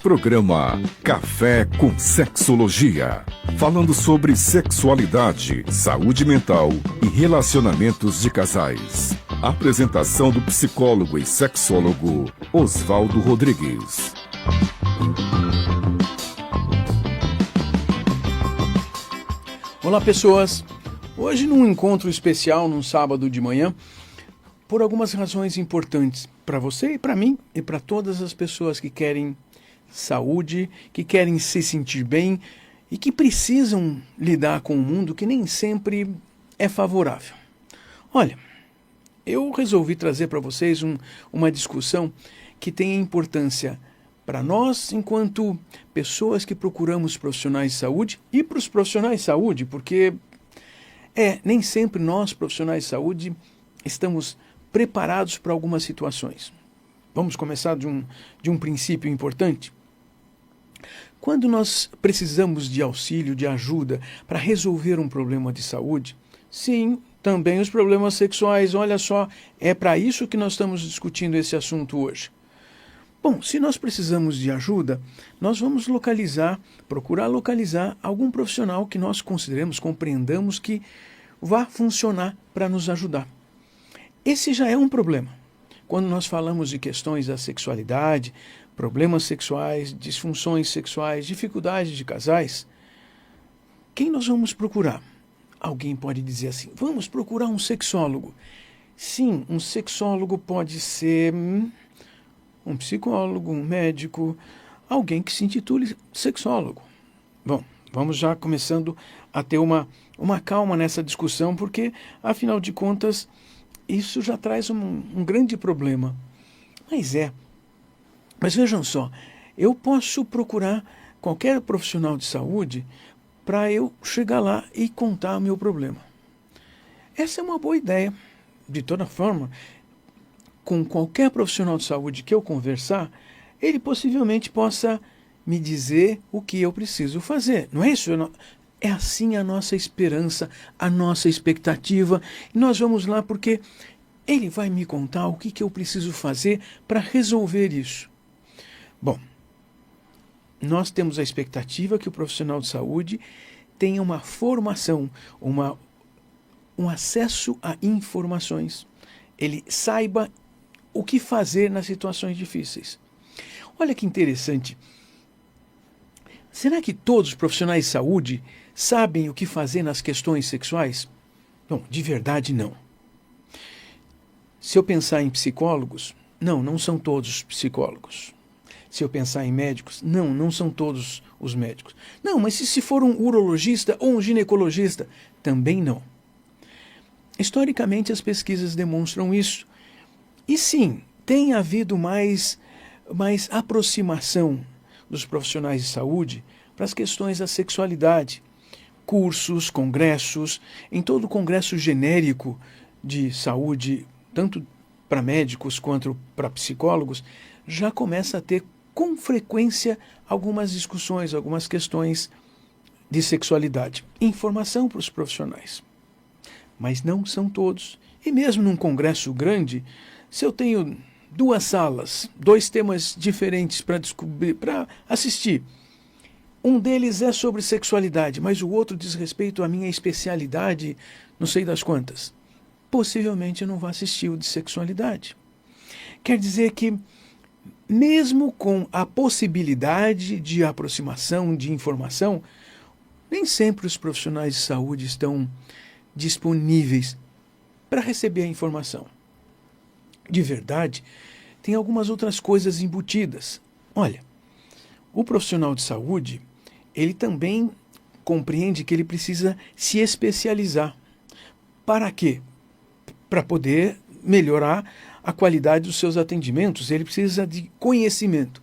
Programa Café com Sexologia. Falando sobre sexualidade, saúde mental e relacionamentos de casais. Apresentação do psicólogo e sexólogo Oswaldo Rodrigues. Olá, pessoas! Hoje, num encontro especial, num sábado de manhã, por algumas razões importantes para você e para mim e para todas as pessoas que querem saúde, que querem se sentir bem e que precisam lidar com um mundo que nem sempre é favorável. Olha, eu resolvi trazer para vocês uma discussão que tem importância para nós, enquanto pessoas que procuramos profissionais de saúde, e para os profissionais de saúde, porque nem sempre nós, profissionais de saúde, estamos preparados para algumas situações. Vamos começar de um princípio importante? Quando nós precisamos de auxílio, de ajuda para resolver um problema de saúde, sim, também os problemas sexuais, olha só, é para isso que nós estamos discutindo esse assunto hoje. Bom, se nós precisamos de ajuda, nós vamos procurar localizar algum profissional que nós consideremos, compreendamos que vá funcionar para nos ajudar. Esse já é um problema. Quando nós falamos de questões da sexualidade, problemas sexuais, disfunções sexuais, dificuldades de casais, quem nós vamos procurar? Alguém pode dizer assim, vamos procurar um sexólogo. Sim, um sexólogo pode ser um psicólogo, um médico, alguém que se intitule sexólogo. Bom, vamos já começando a ter uma calma nessa discussão, porque, afinal de contas, isso já traz um grande problema. Mas vejam só, eu posso procurar qualquer profissional de saúde para eu chegar lá e contar o meu problema. Essa é uma boa ideia. De toda forma, com qualquer profissional de saúde que eu conversar, ele possivelmente possa me dizer o que eu preciso fazer. Não é isso? É assim a nossa esperança, a nossa expectativa. E nós vamos lá porque ele vai me contar o que eu preciso fazer para resolver isso. Bom, nós temos a expectativa que o profissional de saúde tenha uma formação, um acesso a informações. Ele saiba o que fazer nas situações difíceis. Olha que interessante. Será que todos os profissionais de saúde sabem o que fazer nas questões sexuais? Não, de verdade não. Se eu pensar em psicólogos, não são todos os psicólogos. Se eu pensar em médicos, não são todos os médicos. Não, mas se for um urologista ou um ginecologista, também não. Historicamente, as pesquisas demonstram isso. E sim, tem havido mais aproximação dos profissionais de saúde para as questões da sexualidade. Cursos, congressos, em todo o congresso genérico de saúde, tanto para médicos quanto para psicólogos, já começa a ter com frequência algumas discussões, algumas questões de sexualidade. Informação para os profissionais. Mas não são todos. E mesmo num congresso grande, se eu tenho 2 salas, 2 temas diferentes para assistir, um deles é sobre sexualidade, mas o outro diz respeito à minha especialidade, não sei das quantas, possivelmente eu não vou assistir o de sexualidade. Quer dizer que, mesmo com a possibilidade de aproximação, de informação, nem sempre os profissionais de saúde estão disponíveis para receber a informação. De verdade, tem algumas outras coisas embutidas. Olha, o profissional de saúde, ele também compreende que ele precisa se especializar. Para quê? Para poder melhorar a qualidade dos seus atendimentos, ele precisa de conhecimento.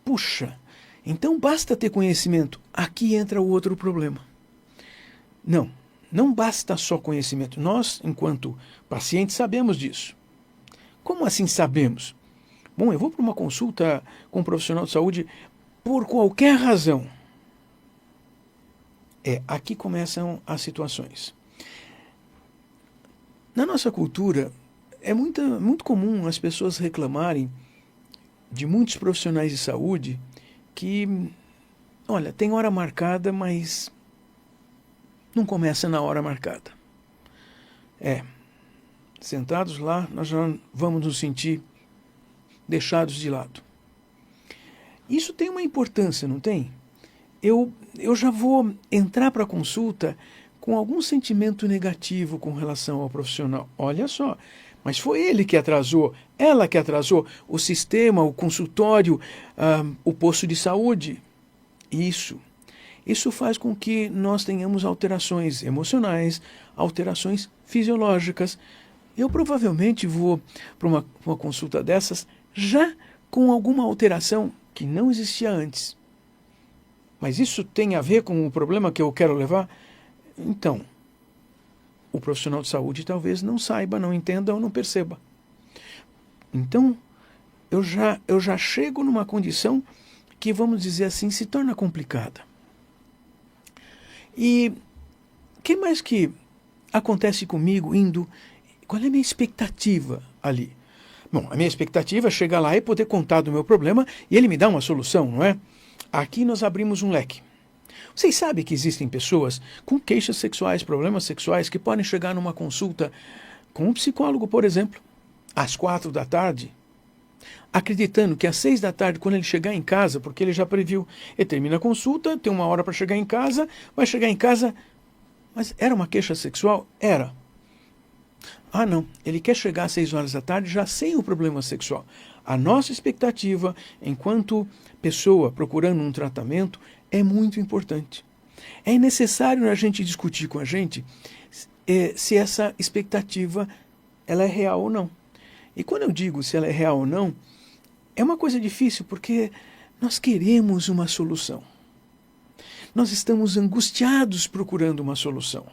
Puxa, então basta ter conhecimento. Aqui entra o outro problema. Não basta só conhecimento. Nós, enquanto pacientes, sabemos disso. Como assim sabemos? Bom, eu vou para uma consulta com um profissional de saúde por qualquer razão. Aqui começam as situações. Na nossa cultura, é muito comum as pessoas reclamarem de muitos profissionais de saúde que, olha, tem hora marcada, mas não começa na hora marcada. Sentados lá, nós já vamos nos sentir deixados de lado. Isso tem uma importância, não tem? Eu já vou entrar para a consulta com algum sentimento negativo com relação ao profissional. Olha só, mas foi ele que atrasou, ela que atrasou, o sistema, o consultório, o posto de saúde. Isso faz com que nós tenhamos alterações emocionais, alterações fisiológicas. Eu provavelmente vou para uma consulta dessas já com alguma alteração que não existia antes. Mas isso tem a ver com o problema que eu quero levar? Então, o profissional de saúde talvez não saiba, não entenda ou não perceba. Então, eu já chego numa condição que, vamos dizer assim, se torna complicada. E o que mais que acontece comigo indo? Qual é a minha expectativa ali? Bom, a minha expectativa é chegar lá e poder contar do meu problema e ele me dá uma solução, não é? Aqui nós abrimos um leque. Vocês sabem que existem pessoas com queixas sexuais, problemas sexuais, que podem chegar numa consulta com um psicólogo, por exemplo, às 4 da tarde, acreditando que às 6 da tarde, quando ele chegar em casa, porque ele já previu, ele termina a consulta, tem 1 hora para chegar em casa, vai chegar em casa, mas era uma queixa sexual? Era. Ah, não, ele quer chegar às 6 horas da tarde já sem o problema sexual. A nossa expectativa, enquanto pessoa procurando um tratamento, é muito importante. É necessário a gente discutir com a gente se essa expectativa ela é real ou não. E quando eu digo se ela é real ou não, é uma coisa difícil porque nós queremos uma solução. Nós estamos angustiados procurando uma solução.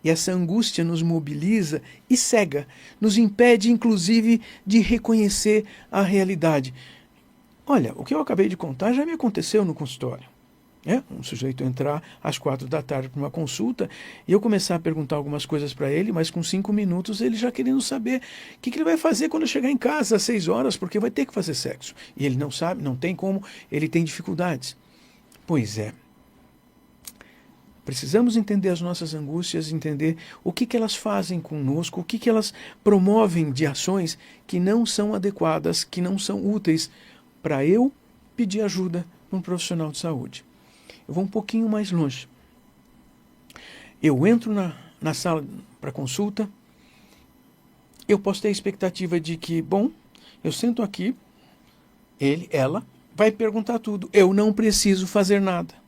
E essa angústia nos mobiliza e cega, nos impede, inclusive, de reconhecer a realidade. Olha, o que eu acabei de contar já me aconteceu no consultório. Um sujeito entrar às 4 da tarde para uma consulta e eu começar a perguntar algumas coisas para ele, mas com 5 minutos ele já querendo saber o que ele vai fazer quando chegar em casa às 6 horas, porque vai ter que fazer sexo. E ele não sabe, não tem como, ele tem dificuldades. Pois é. Precisamos entender as nossas angústias, entender o que elas fazem conosco, o que elas promovem de ações que não são adequadas, que não são úteis para eu pedir ajuda de um profissional de saúde. Eu vou um pouquinho mais longe. Eu entro na sala para consulta, eu posso ter a expectativa de que, bom, eu sento aqui, ela, vai perguntar tudo. Eu não preciso fazer nada.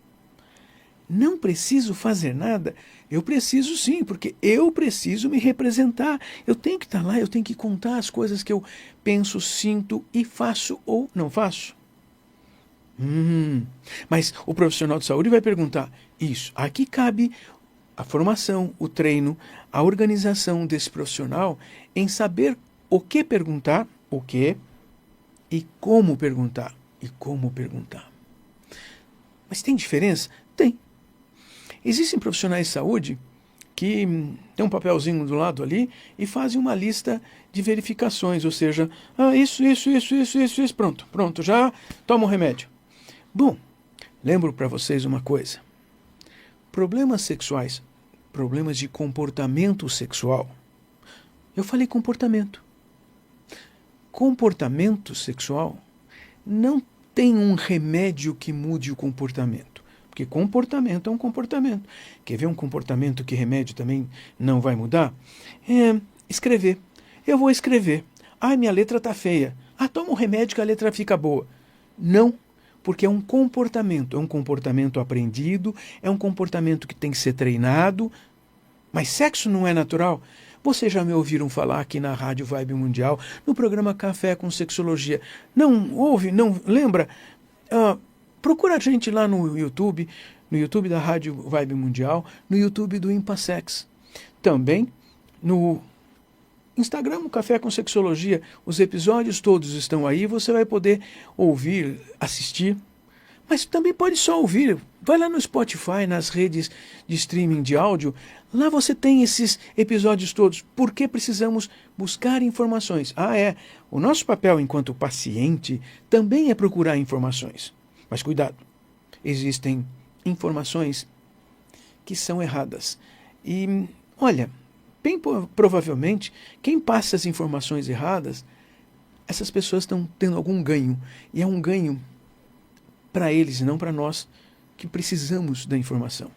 Não preciso fazer nada? Eu preciso sim, porque eu preciso me representar. Eu tenho que estar lá, eu tenho que contar as coisas que eu penso, sinto e faço ou não faço. Mas o profissional de saúde vai perguntar isso. Aqui cabe a formação, o treino, a organização desse profissional em saber o que perguntar, o que e como perguntar. Mas tem diferença? Tem. Existem profissionais de saúde que tem um papelzinho do lado ali e fazem uma lista de verificações, ou seja, isso, pronto, já toma um remédio. Bom, lembro para vocês uma coisa. Problemas sexuais, problemas de comportamento sexual. Eu falei comportamento. Comportamento sexual não tem um remédio que mude o comportamento. Porque comportamento é um comportamento. Quer ver um comportamento que remédio também não vai mudar? Escrever. Eu vou escrever. Minha letra está feia. Toma um remédio que a letra fica boa. Não, porque é um comportamento aprendido, é um comportamento que tem que ser treinado, mas sexo não é natural. Vocês já me ouviram falar aqui na Rádio Vibe Mundial, no programa Café com Sexologia. Não ouve? Não lembra? Procura a gente lá no YouTube da Rádio Vibe Mundial, no YouTube do Impassex. Também no Instagram, o Café com Sexologia. Os episódios todos estão aí, você vai poder ouvir, assistir. Mas também pode só ouvir. Vai lá no Spotify, nas redes de streaming de áudio. Lá você tem esses episódios todos. Por que precisamos buscar informações? O nosso papel enquanto paciente também é procurar informações. Mas cuidado, existem informações que são erradas. E, olha, bem provavelmente, quem passa as informações erradas, essas pessoas estão tendo algum ganho. E é um ganho para eles e não para nós que precisamos da informação.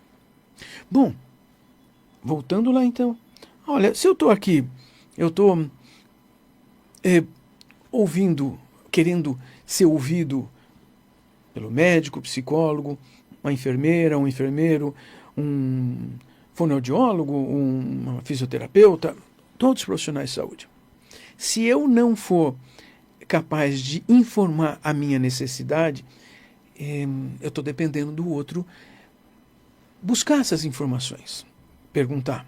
Bom, voltando lá então. Olha, se eu estou aqui, eu estou ouvindo, querendo ser ouvido pelo médico, psicólogo, uma enfermeira, um enfermeiro, um fonoaudiólogo, uma fisioterapeuta, todos os profissionais de saúde. Se eu não for capaz de informar a minha necessidade, eu estou dependendo do outro buscar essas informações, perguntar.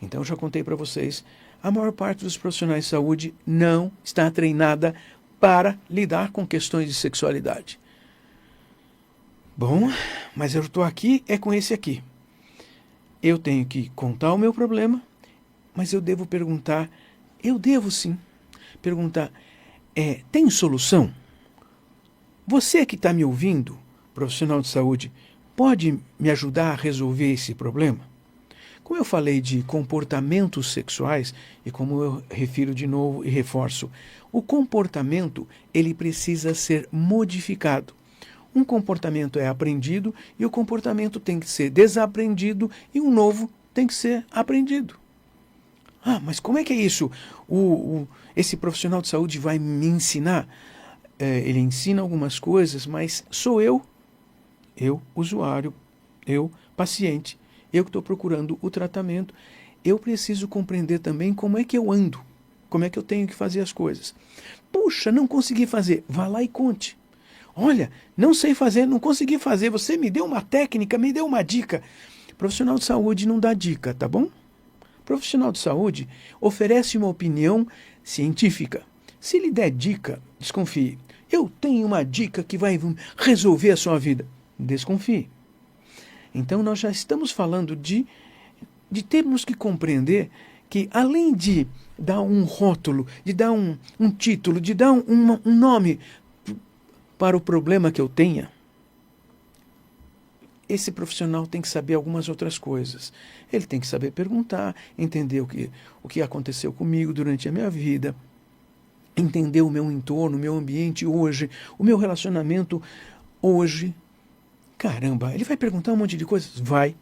Então, eu já contei para vocês, a maior parte dos profissionais de saúde não está treinada para lidar com questões de sexualidade. Bom, mas eu estou aqui, é com esse aqui. Eu tenho que contar o meu problema, mas eu devo perguntar, eu devo sim perguntar, tem solução? Você que está me ouvindo, profissional de saúde, pode me ajudar a resolver esse problema? Como eu falei de comportamentos sexuais, e como eu refiro de novo e reforço, o comportamento ele precisa ser modificado. Um comportamento é aprendido e o comportamento tem que ser desaprendido e um novo tem que ser aprendido. Ah, mas como é que é isso? Esse profissional de saúde vai me ensinar? Ele ensina algumas coisas, mas sou eu usuário, eu paciente, eu que estou procurando o tratamento, eu preciso compreender também como é que eu ando, como é que eu tenho que fazer as coisas. Puxa, não consegui fazer, vá lá e conte. Olha, não sei fazer, não consegui fazer, você me deu uma técnica, me deu uma dica. Profissional de saúde não dá dica, tá bom? Profissional de saúde oferece uma opinião científica. Se lhe der dica, desconfie. Eu tenho uma dica que vai resolver a sua vida. Desconfie. Então, nós já estamos falando de termos que compreender que, além de dar um rótulo, de dar um título, de dar um nome para o problema que eu tenha, esse profissional tem que saber algumas outras coisas. Ele tem que saber perguntar, entender o que aconteceu comigo durante a minha vida, entender o meu entorno, o meu ambiente hoje, o meu relacionamento hoje. Caramba, ele vai perguntar um monte de coisas? Vai,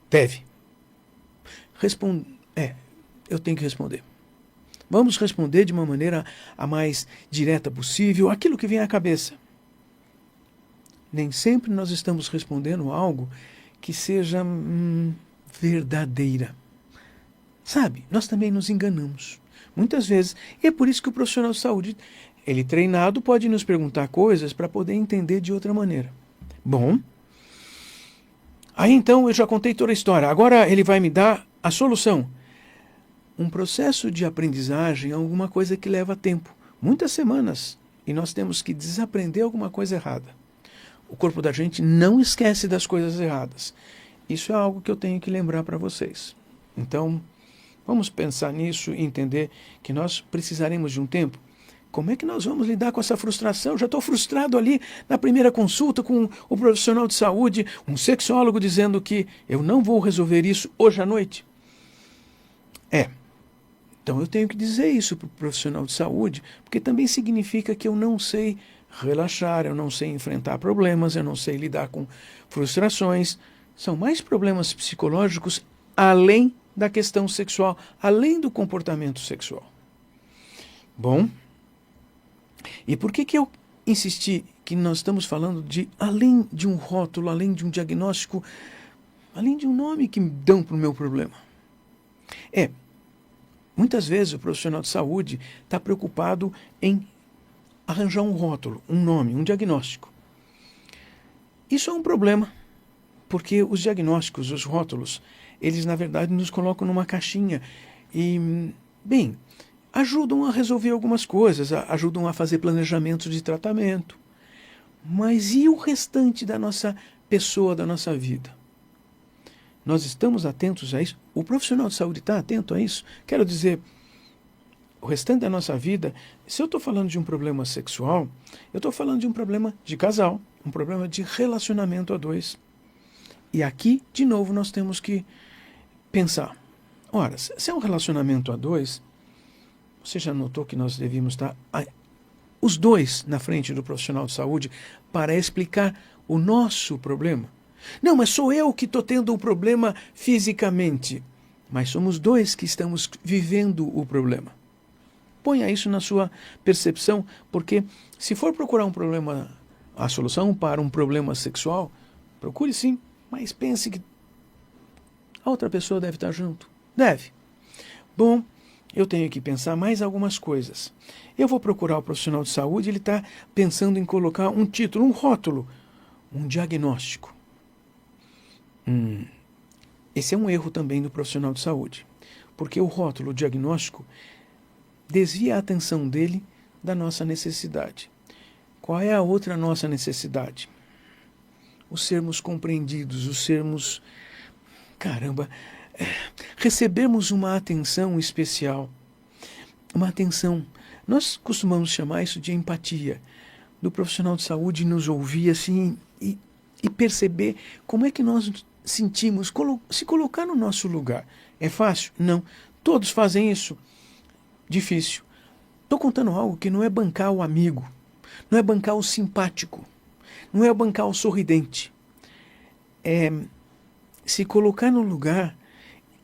deve. Eu tenho que responder. Vamos responder de uma maneira a mais direta possível, aquilo que vem à cabeça. Nem sempre nós estamos respondendo algo que seja verdadeira. Sabe, nós também nos enganamos. Muitas vezes. E é por isso que o profissional de saúde, ele treinado, pode nos perguntar coisas para poder entender de outra maneira. Bom, aí então eu já contei toda a história. Agora ele vai me dar a solução. Um processo de aprendizagem é alguma coisa que leva tempo. Muitas semanas. E nós temos que desaprender alguma coisa errada. O corpo da gente não esquece das coisas erradas. Isso é algo que eu tenho que lembrar para vocês. Então, vamos pensar nisso e entender que nós precisaremos de um tempo. Como é que nós vamos lidar com essa frustração? Eu já estou frustrado ali na primeira consulta com o profissional de saúde, um sexólogo dizendo que eu não vou resolver isso hoje à noite. Então eu tenho que dizer isso para o profissional de saúde, porque também significa que eu não sei relaxar, eu não sei enfrentar problemas, eu não sei lidar com frustrações. São mais problemas psicológicos além da questão sexual, além do comportamento sexual. Bom, e por que eu insisti que nós estamos falando de além de um rótulo, além de um diagnóstico, além de um nome que me dão para o meu problema? Muitas vezes o profissional de saúde está preocupado em arranjar um rótulo, um nome, um diagnóstico. Isso é um problema, porque os diagnósticos, os rótulos, eles na verdade nos colocam numa caixinha e, bem, ajudam a resolver algumas coisas, ajudam a fazer planejamentos de tratamento. Mas e o restante da nossa pessoa, da nossa vida? Nós estamos atentos a isso? O profissional de saúde está atento a isso? Quero dizer, o restante da nossa vida, se eu estou falando de um problema sexual, eu estou falando de um problema de casal, um problema de relacionamento a dois. E aqui, de novo, nós temos que pensar. Ora, se é um relacionamento a dois, você já notou que nós devíamos estar os dois na frente do profissional de saúde para explicar o nosso problema? Não, mas sou eu que estou tendo um problema fisicamente. Mas somos dois que estamos vivendo o problema. Ponha isso na sua percepção, porque se for procurar um problema, a solução para um problema sexual, procure sim, mas pense que a outra pessoa deve estar junto. Deve. Bom, eu tenho que pensar mais algumas coisas. Eu vou procurar o profissional de saúde, ele está pensando em colocar um título, um rótulo, um diagnóstico. Esse é um erro também do profissional de saúde, porque o rótulo, o diagnóstico, desvia a atenção dele da nossa necessidade. Qual é a outra nossa necessidade? O sermos compreendidos, o sermos, recebermos uma atenção especial, uma atenção, nós costumamos chamar isso de empatia, do profissional de saúde nos ouvir assim e perceber como é que nós sentimos, se colocar no nosso lugar. É fácil? Não. Todos fazem isso. Difícil. Estou contando algo que não é bancar o amigo, não é bancar o simpático, não é bancar o sorridente. É se colocar no lugar.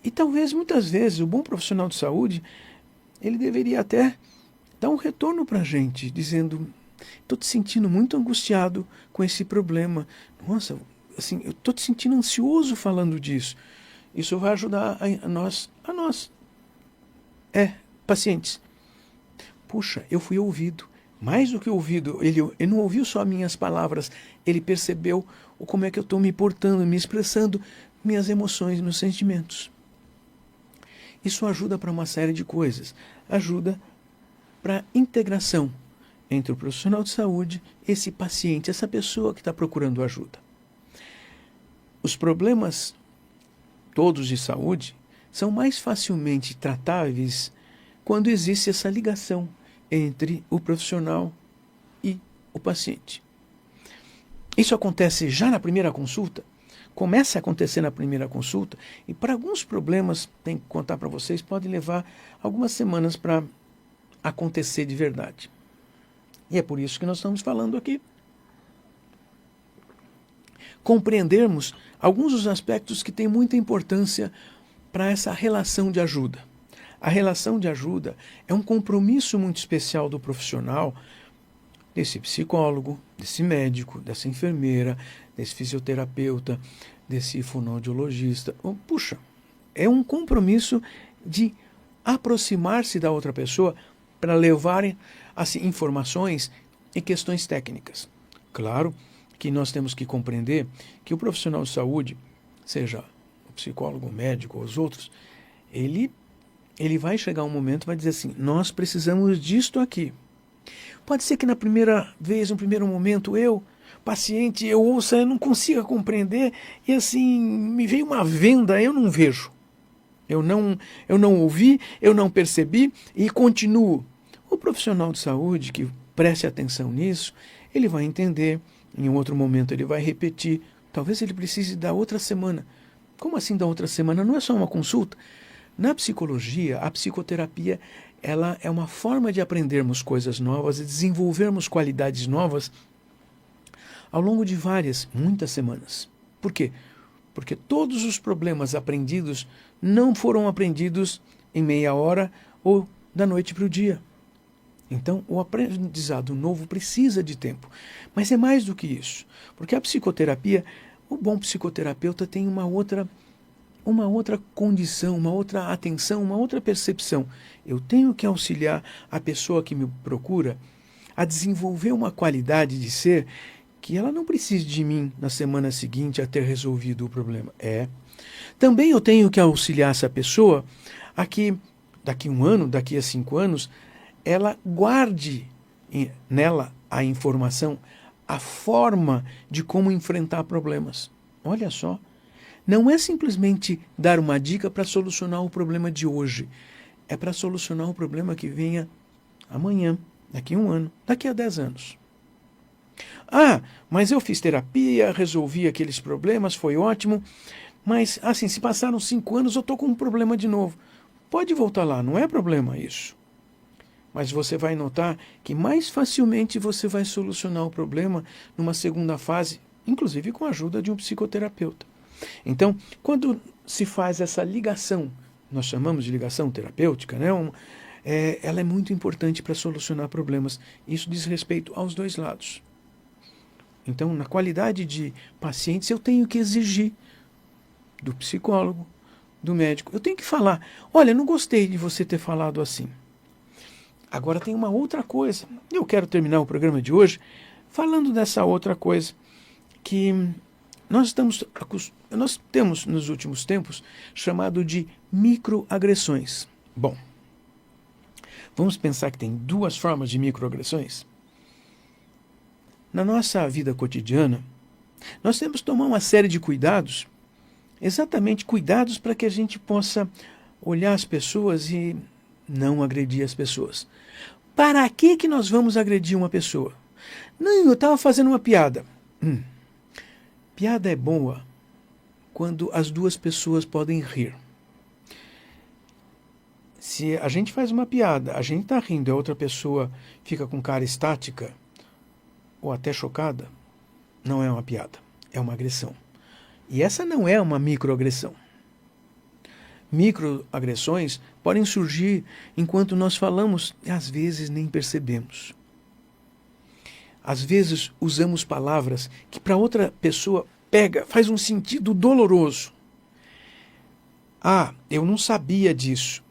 E talvez, muitas vezes, o bom profissional de saúde, ele deveria até dar um retorno para a gente, dizendo: estou te sentindo muito angustiado com esse problema. Nossa, assim, eu estou te sentindo ansioso falando disso. Isso vai ajudar a nós, pacientes. Puxa, eu fui ouvido. Mais do que ouvido, ele não ouviu só minhas palavras, ele percebeu como é que eu estou me portando, me expressando, minhas emoções, meus sentimentos. Isso ajuda para uma série de coisas. Ajuda para a integração entre o profissional de saúde, esse paciente, essa pessoa que está procurando ajuda. Os problemas todos de saúde são mais facilmente tratáveis quando existe essa ligação entre o profissional e o paciente. Isso acontece já na primeira consulta, começa a acontecer na primeira consulta, e para alguns problemas, tenho que contar para vocês, pode levar algumas semanas para acontecer de verdade. E é por isso que nós estamos falando aqui. Compreendermos alguns dos aspectos que têm muita importância para essa relação de ajuda. A relação de ajuda é um compromisso muito especial do profissional, desse psicólogo, desse médico, dessa enfermeira, desse fisioterapeuta, desse fonoaudiologista. Puxa, é um compromisso de aproximar-se da outra pessoa para levarem assim, informações e questões técnicas. Claro que nós temos que compreender que o profissional de saúde, seja o psicólogo, o médico ou os outros, ele vai chegar um momento e vai dizer assim: nós precisamos disto aqui. Pode ser que na primeira vez, no primeiro momento, eu, paciente, eu ouça, eu não consiga compreender e assim, me veio uma venda, eu não vejo. Eu não ouvi, eu não percebi e continuo. O profissional de saúde que preste atenção nisso, ele vai entender, em um outro momento ele vai repetir, talvez ele precise da outra semana. Como assim da outra semana? Não é só uma consulta. Na psicologia, a psicoterapia, ela é uma forma de aprendermos coisas novas e desenvolvermos qualidades novas ao longo de muitas semanas. Por quê? Porque todos os problemas aprendidos não foram aprendidos em meia hora ou da noite para o dia. Então, o aprendizado novo precisa de tempo. Mas é mais do que isso. Porque a psicoterapia, o bom psicoterapeuta tem uma outra condição, uma outra atenção, uma outra percepção. Eu tenho que auxiliar a pessoa que me procura a desenvolver uma qualidade de ser que ela não precise de mim na semana seguinte a ter resolvido o problema. Também eu tenho que auxiliar essa pessoa a que, daqui a 1 ano, daqui a 5 anos, ela guarde nela a informação, a forma de como enfrentar problemas. Olha só, não é simplesmente dar uma dica para solucionar o problema de hoje. é para solucionar um problema que venha amanhã, daqui a 1 ano, daqui a 10 anos. Ah, mas eu fiz terapia, resolvi aqueles problemas, foi ótimo, mas assim, se passaram 5 anos eu estou com um problema de novo. Pode voltar lá, não é problema isso. Mas você vai notar que mais facilmente você vai solucionar o problema numa segunda fase, inclusive com a ajuda de um psicoterapeuta. Então, quando se faz essa ligação, nós chamamos de ligação terapêutica, né? Ela é muito importante para solucionar problemas. Isso diz respeito aos dois lados. Então, na qualidade de pacientes, eu tenho que exigir do psicólogo, do médico, eu tenho que falar, olha, não gostei de você ter falado assim. Agora tem uma outra coisa. Eu quero terminar o programa de hoje falando dessa outra coisa que nós temos nos últimos tempos chamado de microagressões. Bom, vamos pensar que tem 2 formas de microagressões. Na nossa vida cotidiana, nós temos que tomar uma série de cuidados, exatamente cuidados para que a gente possa olhar as pessoas e não agredir as pessoas. Para que nós vamos agredir uma pessoa? Não, eu estava fazendo uma piada. Piada é boa quando as 2 pessoas podem rir. Se a gente faz uma piada, a gente está rindo e a outra pessoa fica com cara estática ou até chocada, não é uma piada, é uma agressão. E essa não é uma microagressão. Microagressões podem surgir enquanto nós falamos e às vezes nem percebemos. Às vezes usamos palavras que para outra pessoa faz um sentido doloroso. Ah, eu não sabia disso.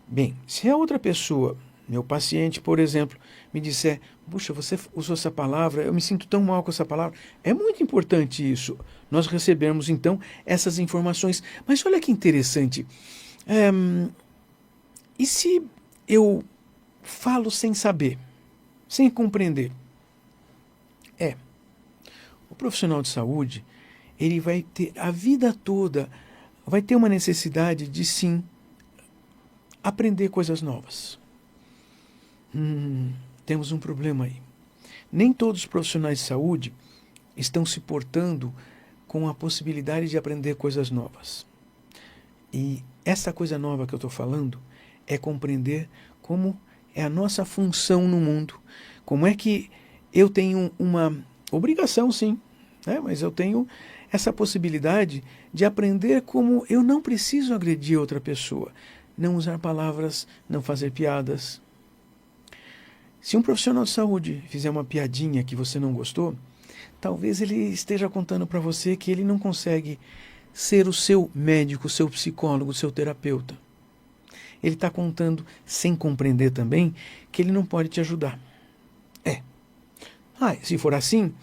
Bem, se a outra pessoa, meu paciente, por exemplo, me disser, puxa, você usou essa palavra, eu me sinto tão mal com essa palavra, é muito importante isso. Nós recebemos, então, essas informações. Mas olha que interessante. E se eu falo sem saber, sem compreender? O profissional de saúde, ele vai ter a vida toda, vai ter uma necessidade de, sim, aprender coisas novas. Temos um problema aí. Nem todos os profissionais de saúde estão se portando com a possibilidade de aprender coisas novas. E essa coisa nova que eu estou falando é compreender como é a nossa função no mundo. Como é que eu tenho uma obrigação, sim, né? Mas eu tenho essa possibilidade de aprender como eu não preciso agredir outra pessoa. Não usar palavras, não fazer piadas. Se um profissional de saúde fizer uma piadinha que você não gostou, talvez ele esteja contando para você que ele não consegue ser o seu médico, o seu psicólogo, o seu terapeuta. Ele está contando, sem compreender também, que ele não pode te ajudar. Se for assim,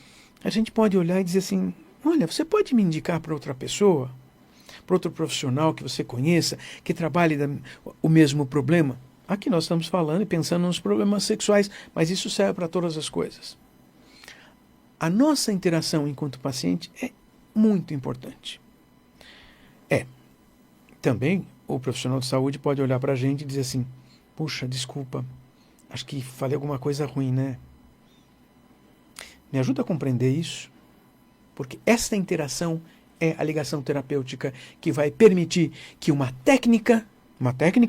a gente pode olhar e dizer assim, olha, você pode me indicar para outra pessoa, para outro profissional que você conheça, que trabalhe o mesmo problema? Aqui nós estamos falando e pensando nos problemas sexuais, mas isso serve para todas as coisas. A nossa interação enquanto paciente é muito importante. Também o profissional de saúde pode olhar para a gente e dizer assim, puxa, desculpa, acho que falei alguma coisa ruim, né? Me ajuda a compreender isso, porque essa interação é a ligação terapêutica que vai permitir que uma técnica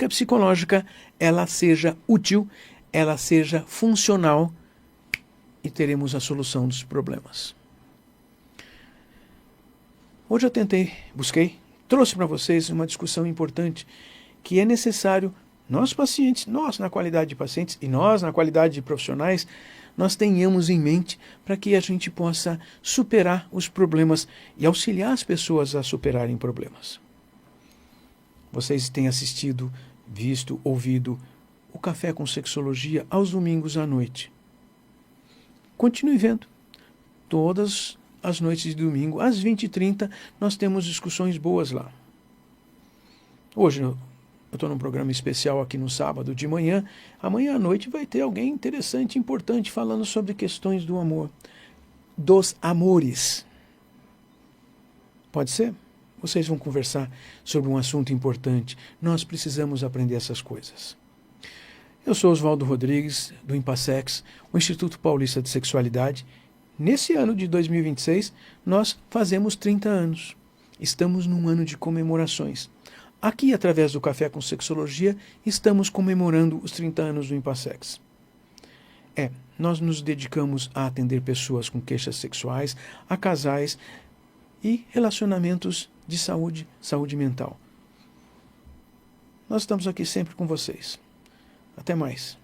psicológica, ela seja útil, ela seja funcional e teremos a solução dos problemas. Hoje eu trouxe para vocês uma discussão importante que é necessário nós pacientes, nós na qualidade de pacientes e nós na qualidade de profissionais, nós tenhamos em mente para que a gente possa superar os problemas e auxiliar as pessoas a superarem problemas. Vocês têm assistido, visto, ouvido o Café com Sexologia aos domingos à noite. Continue vendo. Todas as noites de domingo, às 20h30, nós temos discussões boas lá. Hoje eu estou num programa especial aqui no sábado de manhã. Amanhã à noite vai ter alguém interessante, importante, falando sobre questões do amor. Dos amores. Pode ser? vocês vão conversar sobre um assunto importante. Nós precisamos aprender essas coisas. Eu sou Oswaldo Rodrigues, do Impassex, o Instituto Paulista de Sexualidade. Nesse ano de 2026, nós fazemos 30 anos. Estamos num ano de comemorações. Aqui, através do Café com Sexologia, estamos comemorando os 30 anos do Impassex. Nós nos dedicamos a atender pessoas com queixas sexuais, a casais e relacionamentos de saúde mental. Nós estamos aqui sempre com vocês. Até mais.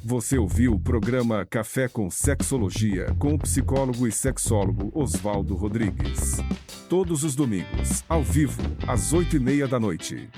Você ouviu o programa Café com Sexologia com o psicólogo e sexólogo Oswaldo Rodrigues. Todos os domingos, ao vivo, às 20h30 da noite.